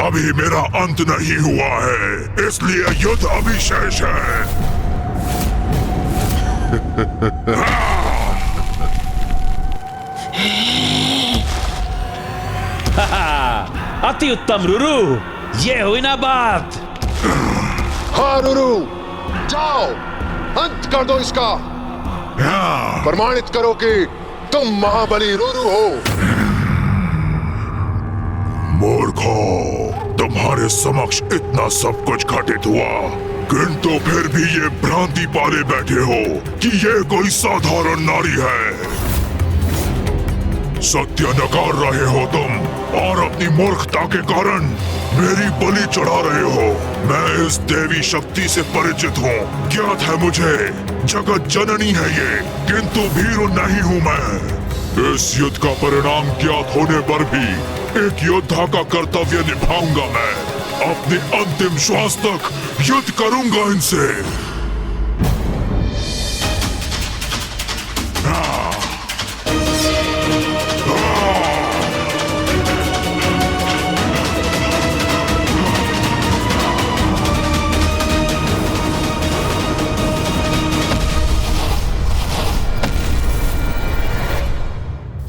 अभी मेरा अंत नहीं हुआ है, इसलिए युद्ध अभी शेष है। अति उत्तम रुरु, ये हुई ना बात। हाँ रुरु, जाओ अंत कर दो इसका। प्रमाणित करो कि तुम महाबली रुरु हो। मूर्खो, तुम्हारे समक्ष इतना सब कुछ घटित हुआ, किंतु फिर भी ये भ्रांति पाले बैठे हो कि ये कोई साधारण नारी है। सत्य नकार रहे हो तुम और अपनी मूर्खता के कारण मेरी बलि चढ़ा रहे हो। मैं इस देवी शक्ति से परिचित हूँ, ज्ञात है मुझे, जगत जननी है ये, किंतु भीरू नहीं हूँ मैं। इस युद्ध का परिणाम ज्ञात होने पर भी एक योद्धा का कर्तव्य निभाऊंगा मैं। अपने अंतिम श्वास तक युद्ध करूंगा इनसे।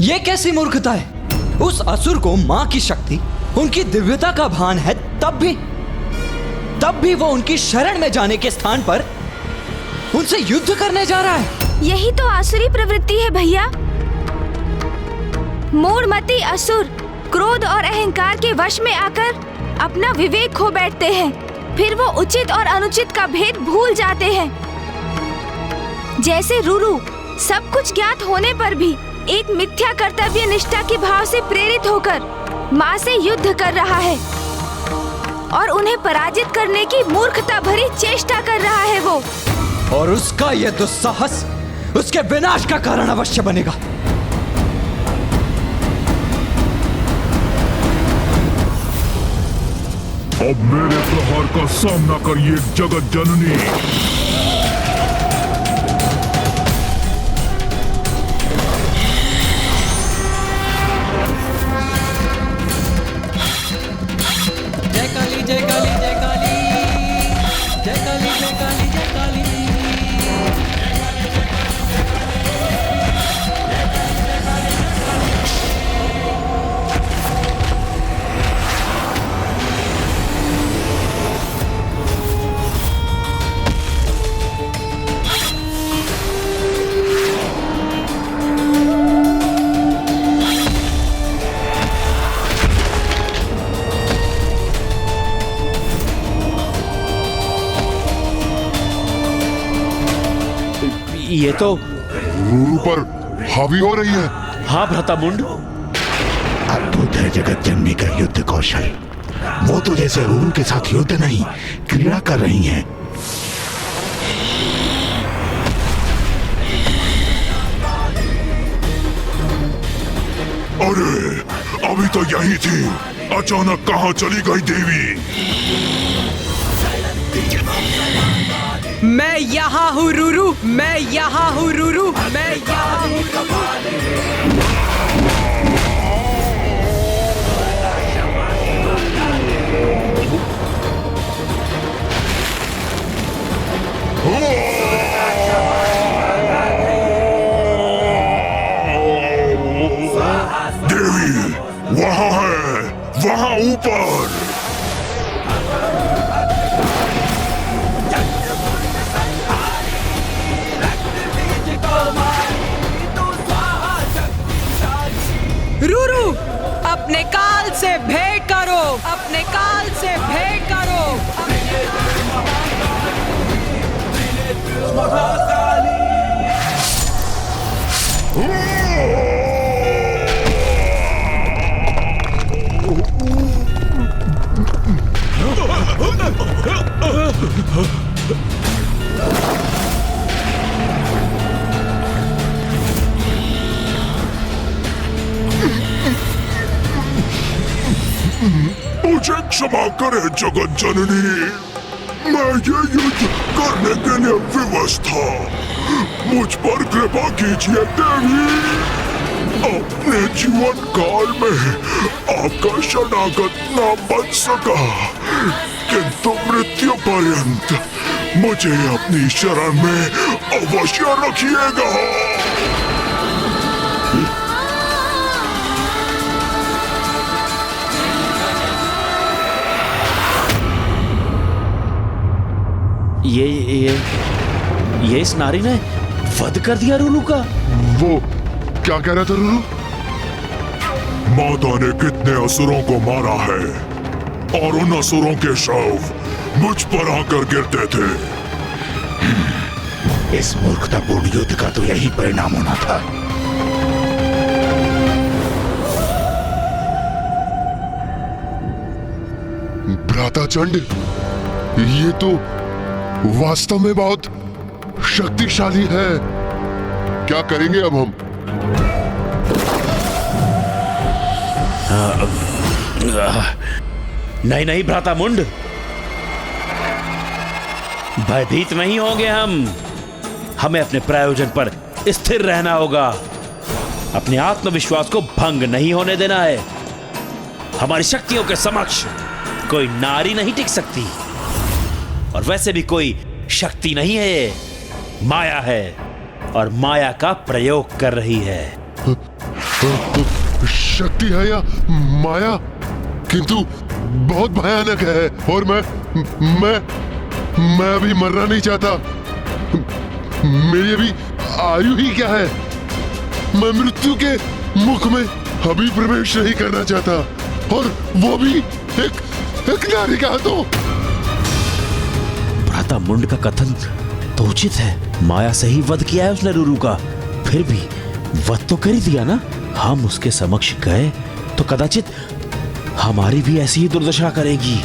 ये कैसी मूर्खता है? उस असुर को मां की शक्ति, उनकी दिव्यता का भान है, तब भी वो उनकी शरण में जाने के स्थान पर उनसे युद्ध करने जा रहा है। यही तो आसुरी प्रवृत्ति है भैया। मूढ़मती असुर क्रोध और अहंकार के वश में आकर अपना विवेक खो बैठते हैं, फिर वो उचित और अनुचित का भेद भूल जाते हैं। जैसे रुरु सब कुछ ज्ञात होने पर भी एक मिथ्या कर्तव्य निष्ठा के भाव से प्रेरित होकर माँ से युद्ध कर रहा है और उन्हें पराजित करने की मूर्खता भरी चेष्टा कर रहा है वो। और उसका यह दुस्साहस उसके विनाश का कारण अवश्य बनेगा। अब मेरे प्रहार का सामना करिए जगत जननी। ये तो रुरु पर हावी हो रही है। हाँ भ्रातामुंड, अद्भुत है जगत जननी का युद्ध कौशल। वो तो जैसे रुरु के साथ युद्ध नहीं, क्रीड़ा कर रही हैं। अरे अभी तो यही थी, अचानक कहाँ चली गई देवी? मैं यहाँ हूँ रुरु, मैं यहाँ हूँ रुरु, मैं यहाँ हूँ। देवी वहाँ है, वहाँ ऊपर। रुरु, अपने काल से भेंट करो, अपने काल से भेंट करो। मुझे क्षमा करे जगत जननी, मैं ये युद्ध करने के लिए विवश था। मुझ पर कृपा कीजिए देवी, अपने मेरे जीवन काल में आपका शरणागत न बन सका, किंतु मृत्यु पर्यंत मुझे अपनी शरण में अवश्य रखिएगा। ये इस नारी ने वध कर दिया रुरु का। वो क्या कह रहा था रुरु? माता ने कितने असुरों को मारा है और उन असुरों के शव मुझ पर आकर गिरते थे। इस मूर्खतापूर्ण युद्ध का तो यही परिणाम होना था। भ्राता चंड, ये तो वास्तव में बहुत शक्तिशाली है। क्या करेंगे अब हम? नहीं नहीं भ्राता मुंड, भयभीत नहीं होंगे हम। हमें अपने प्रयोजन पर स्थिर रहना होगा। अपने आत्मविश्वास को भंग नहीं होने देना है। हमारी शक्तियों के समक्ष कोई नारी नहीं टिक सकती, और वैसे भी कोई शक्ति नहीं है, माया है, और माया का प्रयोग कर रही है। शक्ति है या माया? किंतु बहुत भयानक है, और मैं अभी मरना नहीं चाहता। मेरी अभी आयु ही क्या है? मैं मृत्यु के मुख में अभी प्रवेश नहीं करना चाहता, और वो भी एक नारी का हाथों। भ्राता मुंड का कथन तो उचित है। माया से ही वध किया है उसने रुरु का, फिर भी वध तो कर ही दिया ना। हम उसके समक्ष गए तो कदाचित हमारी भी ऐसी ही दुर्दशा करेगी।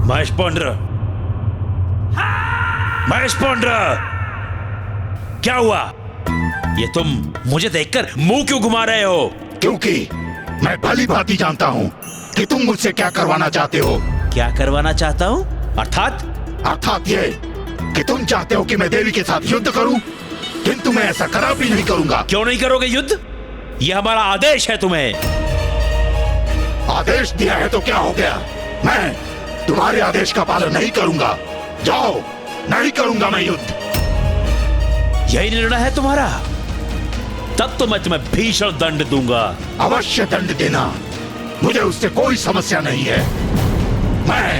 महेश पौंड्र, महेश पौंड्र, क्या हुआ? ये तुम मुझे देखकर मुंह क्यों घुमा रहे हो? क्योंकि मैं भली भांति जानता हूँ कि तुम मुझसे क्या करवाना चाहते हो। क्या करवाना चाहता हूँ? अर्थात ये कि तुम चाहते हो कि मैं देवी के साथ युद्ध करूं, किंतु मैं ऐसा कदापि नहीं करूंगा। क्यों नहीं करोगे युद्ध? ये हमारा आदेश है तुम्हें। आदेश दिया है तो क्या हो गया? मैं तुम्हारे आदेश का पालन नहीं करूंगा। जाओ, नहीं करूंगा मैं युद्ध। यही निर्णय है तुम्हारा? तब तो मैं तुम्हें भीषण दंड दूंगा। अवश्य दंड देना, मुझे उससे कोई समस्या नहीं है। मैं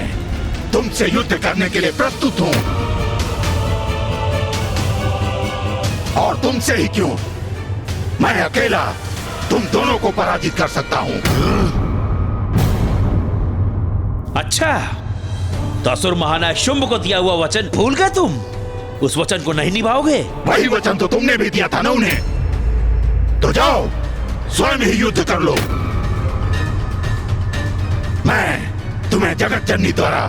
तुमसे युद्ध करने के लिए प्रस्तुत हूं, और तुमसे ही क्यों, मैं अकेला तुम दोनों को पराजित कर सकता हूं। अच्छा, तो असुर महानायक शुंभ को दिया हुआ वचन भूल गए तुम? उस वचन को नहीं निभाओगे? वही वचन तो तुमने भी दिया था ना उन्हें। तो जाओ, स्वयं ही युद्ध कर लो। मैं तुम्हें जगत जननी द्वारा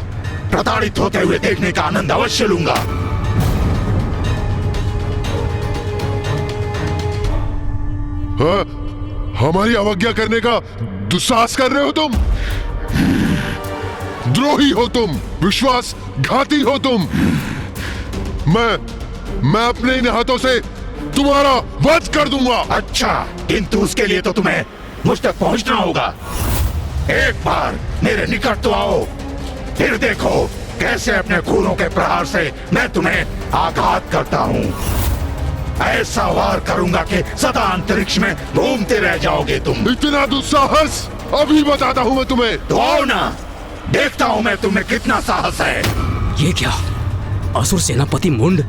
प्रताड़ित होते हुए देखने का आनंद अवश्य लूंगा। हाँ, हमारी अवज्ञा करने का दुस्साहस कर रहे हो तुम। द्रोही हो तुम, विश्वासघाती हो तुम। मैं अपने इन हाथों से तुम्हारा वध कर दूंगा। अच्छा, किंतु उसके लिए तो तुम्हें मुझ तक पहुंचना होगा। एक बार मेरे निकट तो आओ, फिर देखो कैसे अपने खूनों के प्रहार से मैं तुम्हें आघात करता हूँ। ऐसा वार करूंगा कि सदा अंतरिक्ष में घूमते रह जाओगे तुम। इतना दुस्साहस? अभी बताता हूँ मैं तुम्हें। तो आओ ना, देखता हूँ मैं तुम्हें कितना साहस है। ये क्या? असुर सेनापति मुंड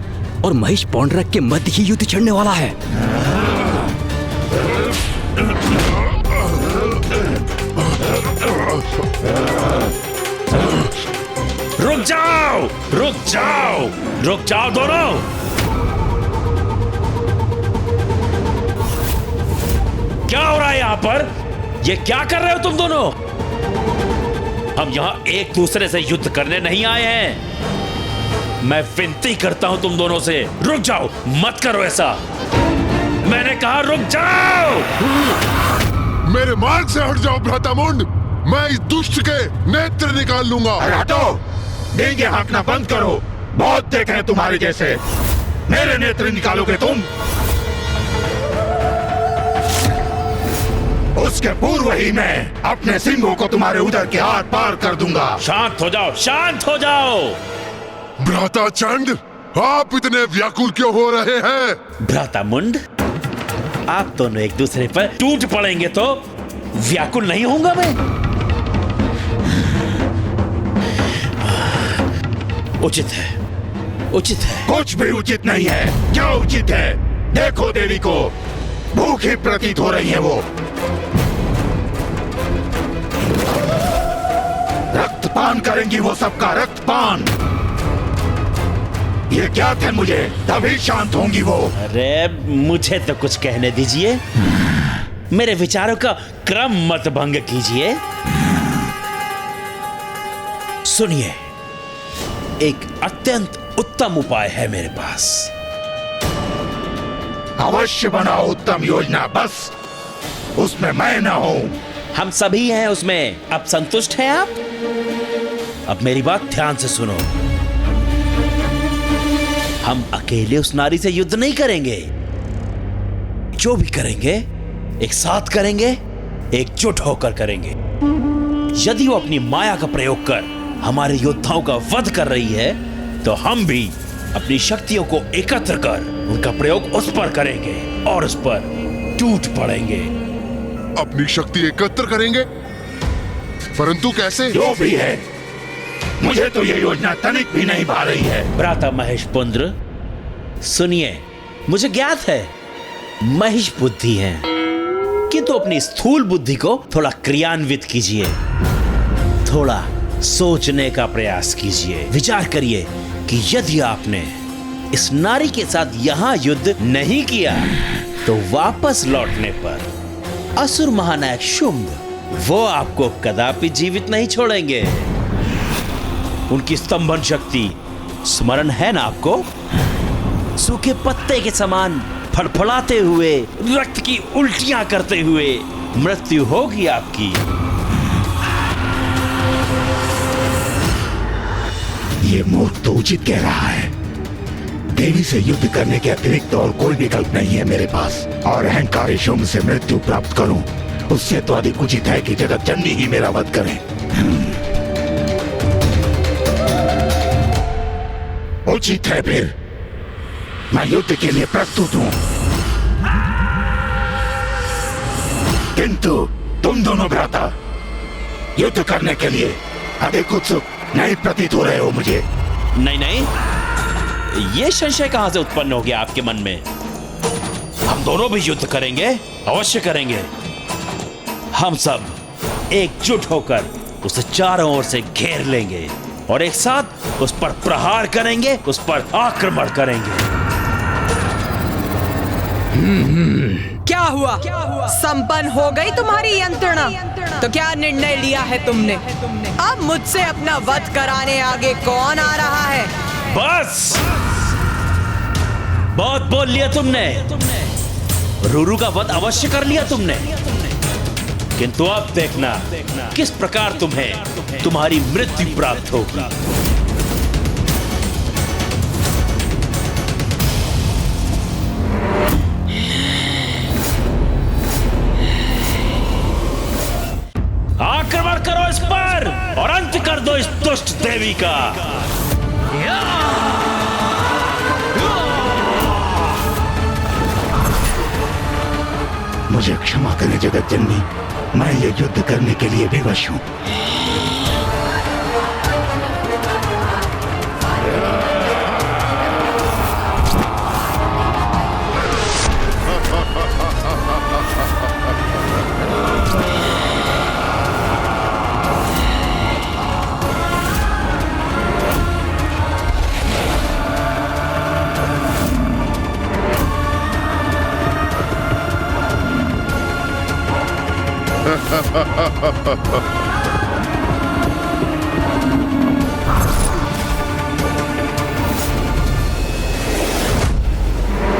और महेश पौंड्रक के मध्य ही युद्ध छिड़ने वाला है। रुक जाओ, रुक जाओ, रुक जाओ दोनों। क्या हो रहा है यहाँ पर? ये क्या कर रहे हो तुम दोनों? हम यहाँ एक दूसरे से युद्ध करने नहीं आए हैं। मैं विनती करता हूं तुम दोनों से, रुक जाओ, मत करो ऐसा। मैंने कहा रुक जाओ। मेरे मार्ग से हट जाओ भ्राता मुंड। मैं इस दुष्ट के नेत्र निकाल लूंगा। अरे हटो, देंगे हाँकना बंद करो। बहुत देखे हैं तुम्हारे जैसे। मेरे नेत्र निकालोगे तुम? उसके पूर्व ही मैं अपने सिंहों को तुम्हारे उदर के आर पार कर दूंगा। शांत हो जाओ, शांत हो जाओ। भ्राता चंड, आप इतने व्याकुल क्यों हो रहे हैं? भ्राता मुंड, आप दोनों एक दूसरे पर टूट पड़ेंगे तो व्याकुल नहीं होऊंगा मैं। उचित है, उचित है। कुछ भी उचित नहीं है। क्या उचित है? देखो देवी को भूखी प्रतीत हो रही है वो। रक्तपान करेंगी वो, सबका रक्तपान। ये ज्ञात है मुझे, तभी शांत होंगी वो। अरे मुझे तो कुछ कहने दीजिए, मेरे विचारों का क्रम मत भंग कीजिए। सुनिए, एक अत्यंत उत्तम उपाय है मेरे पास। अवश्य बनाओ उत्तम योजना, बस उसमें मैं न हूं। हम सभी हैं उसमें। अब संतुष्ट हैं आप? अब मेरी बात ध्यान से सुनो। हम अकेले उस नारी से युद्ध नहीं करेंगे। जो भी करेंगे एक साथ करेंगे, एकजुट होकर करेंगे। यदि वो अपनी माया का प्रयोग कर हमारे योद्धाओं का वध कर रही है, तो हम भी अपनी शक्तियों को एकत्र कर उनका प्रयोग उस पर करेंगे और उस पर टूट पड़ेंगे। अपनी शक्ति एकत्र करेंगे, परंतु कैसे? जो भी है, मुझे तो ये योजना तनिक भी नहीं भा रही है। भ्राता महेश पुंद्र, सुनिए, मुझे ज्ञात है महिष बुद्धि है, किंतु अपनी स्थूल बुद्धि को थोड़ा क्रियान्वित कीजिए। थोड़ा सोचने का प्रयास कीजिए। विचार करिए कि यदि आपने इस नारी के साथ यहां युद्ध नहीं किया, तो वापस लौटने पर असुर महानायक शुंभ वो आपको कदापि जीवित नहीं छोड़ेंगे। उनकी स्तंभन शक्ति स्मरण है ना आपको? सूखे पत्ते के समान फड़फड़ाते हुए, रक्त की उल्टियां करते हुए मृत्यु होगी आपकी। ये मूर्ख तो उचित कह रहा है। देवी से युद्ध करने के अतिरिक्त और कोई विकल्प नहीं है मेरे पास। और अहंकारी शुंभ से मृत्यु प्राप्त करूं, उससे तो अधिक उचित है कि जगत जननी ही मेरा वध करे। उचित है फिर मैं युद्ध के लिए प्रस्तुत हूं। किंतु तुम दोनों भ्राता युद्ध करने के लिए अधिक उत्सुक नहीं प्रतीत हो रहे हो मुझे। नहीं नहीं, ये संशय कहां से उत्पन्न हो गया आपके मन में? हम दोनों भी युद्ध करेंगे, अवश्य करेंगे। हम सब एकजुट होकर उसे चारों ओर से घेर लेंगे और एक साथ उस पर प्रहार करेंगे, उस पर आक्रमण करेंगे। क्या हुआ? संपन्न हो गई तुम्हारी यंत्रणा? तो क्या निर्णय लिया है तुमने? अब मुझसे अपना वध कराने आगे कौन आ रहा है? बस बहुत बोल लिया तुमने। रूरू का वध अवश्य कर लिया तुमने, किंतु अब देखना किस प्रकार तुम्हें तुम्हारी मृत्यु प्राप्त होगी। आक्रमण करो इस पर और अंत कर दो इस दुष्ट देवी का। मुझे क्षमा करें जगत जननी, मैं ये युद्ध करने के लिए विवश हूं।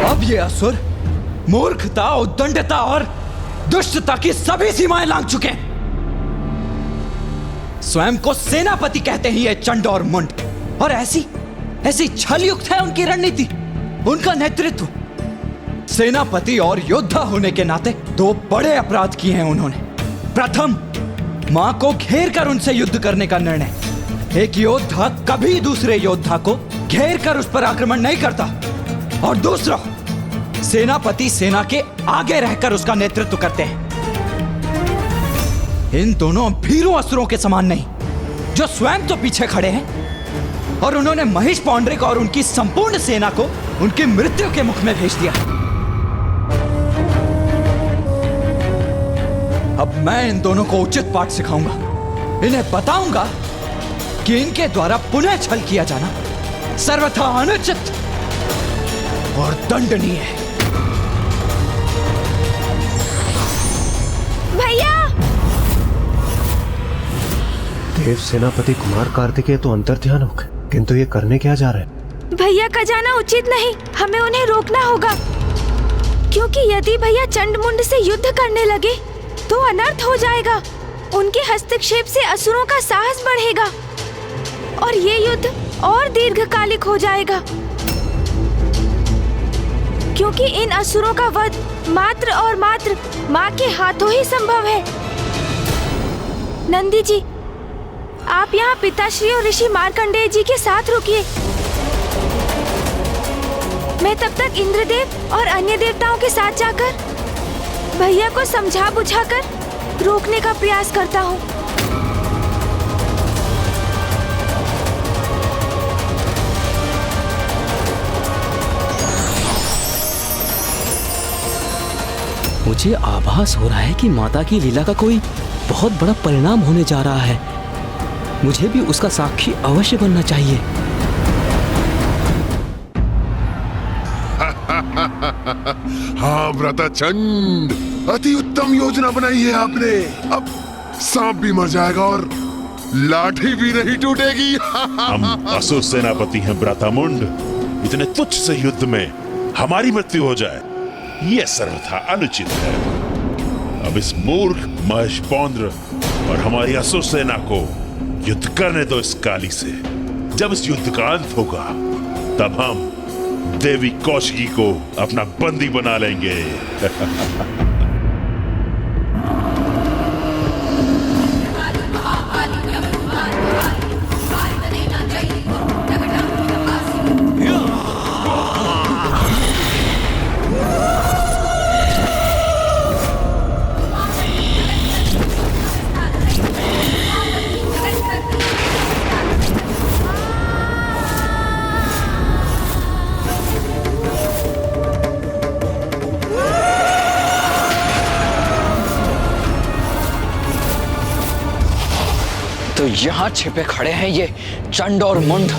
अब ये असुर मूर्खता, उद्दंडता और दुष्टता की सभी सीमाएं लांघ चुके हैं। स्वयं को सेनापति कहते हैं ये चंड और मुंड, और ऐसी छलयुक्त है उनकी रणनीति, उनका नेतृत्व। सेनापति और योद्धा होने के नाते दो बड़े अपराध किए हैं उन्होंने। प्रथम, मां को घेर कर उनसे युद्ध करने का निर्णय। एक योद्धा कभी दूसरे योद्धा को घेर कर उस पर आक्रमण नहीं करता। और दूसरा, सेनापति सेना के आगे रहकर उसका नेतृत्व करते हैं। इन दोनों भीरू असुरों के समान नहीं, जो स्वयं तो पीछे खड़े हैं और उन्होंने महिष पौंड्रिक और उनकी संपूर्ण सेना को उनकी मृत्यु के मुख में भेज दिया। अब मैं इन दोनों को उचित पाठ सिखाऊंगा। इन्हें बताऊंगा कि इनके द्वारा पुनः छल किया जाना सर्वथा अनुचित और दंडनीय है। भैया! देव सेनापति कुमार कार्तिकेय तो अंतर्ध्यान हो गए, किंतु ये करने क्या जा रहे हैं? भैया का जाना उचित नहीं, हमें उन्हें रोकना होगा। क्योंकि यदि भैया चंडमुंड से युद्ध करने लगे तो अनर्थ हो जाएगा। उनके हस्तक्षेप से असुरों का साहस बढ़ेगा और ये युद्ध और दीर्घकालिक हो जाएगा। क्योंकि इन असुरों का वध मात्र और मात्र माँ के हाथों ही संभव है। नंदी जी, आप यहाँ पिताश्री और ऋषि मार्कंडेय जी के साथ रुकिए। मैं तब तक इंद्रदेव और अन्य देवताओं के साथ जाकर भैया को समझा बुझाकर रोकने का प्रयास करता हूँ। मुझे आभास हो रहा है कि माता की लीला का कोई बहुत बड़ा परिणाम होने जा रहा है। मुझे भी उसका साक्षी अवश्य बनना चाहिए। हाँ व्रताचंड, अति उत्तम योजना बनाई है आपने। अब सांप भी मर जाएगा और लाठी भी नहीं टूटेगी। हम असुर सेनापति हैं ब्रातामुंड। इतने तुच्छ से युद्ध में हमारी मृत्यु हो जाए, यह सर्वथा अनुचित है। अब इस मूर्ख महिष पौंड्र और हमारी असुर सेना को युद्ध करने दो इस काली से। जब इस युद्ध का अंत होगा तब हम देवी कौशिकी को अपना बंदी बना लेंगे। तो यहाँ छिपे खड़े हैं ये चंड और मुंड।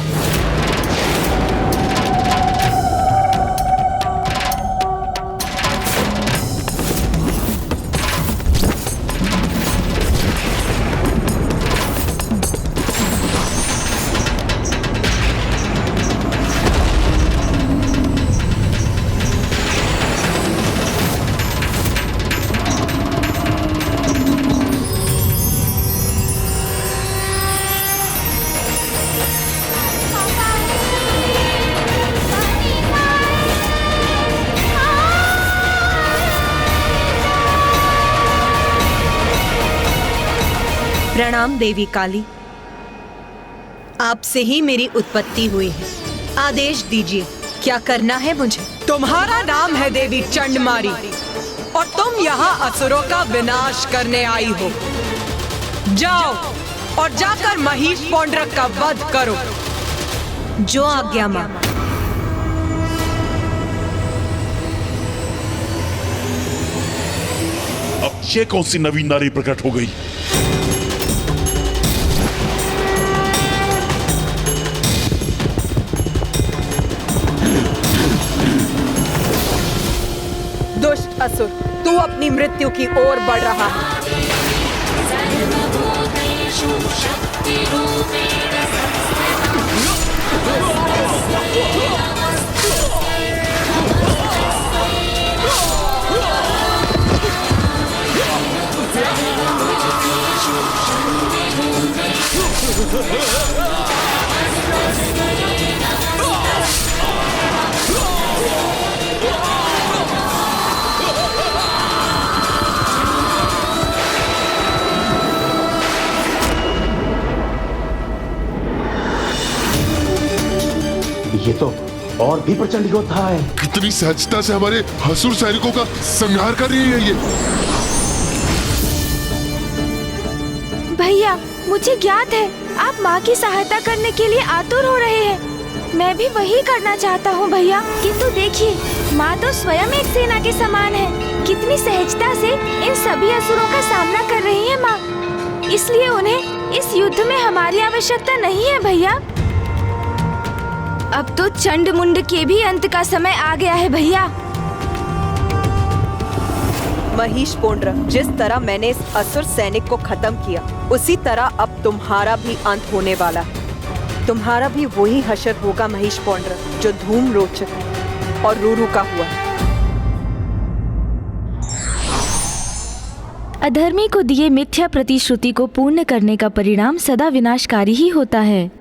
प्रणाम देवी काली, आपसे ही मेरी उत्पत्ति हुई है। आदेश दीजिए, क्या करना है मुझे? तुम्हारा नाम है देवी चंडमारी और तुम यहाँ असुरों का विनाश करने आई हो। जाओ और जाकर महिष पौंड्रक का वध करो। जो आज्ञा मां। अब ये कौन सी नवीन नारी प्रकट हो गई? दुष्ट असुर, तू अपनी मृत्यु की ओर बढ़ रहा है। ये तो और भी प्रचंड योद्धा है। कितनी सहजता से हमारे असुर सैनिकों का संहार कर रही है ये। भैया, मुझे ज्ञात है आप माँ की सहायता करने के लिए आतुर हो रहे हैं। मैं भी वही करना चाहता हूँ भैया, किंतु देखिए माँ तो स्वयं एक सेना के समान है। कितनी सहजता से इन सभी असुरों का सामना कर रही है माँ। इसलिए उन्हें इस युद्ध में हमारी आवश्यकता नहीं है भैया। अब तो चंड मुंड के भी अंत का समय आ गया है भैया। महिष पोंड्र, जिस तरह मैंने इस असुर सैनिक को खत्म किया, उसी तरह अब तुम्हारा भी अंत होने वाला है। तुम्हारा भी वही हशर होगा महिष पोंड्र, जो धूम रोचक और रूरू का हुआ। अधर्मी को दिए मिथ्या प्रतिश्रुति को पूर्ण करने का परिणाम सदा विनाशकारी ही होता है।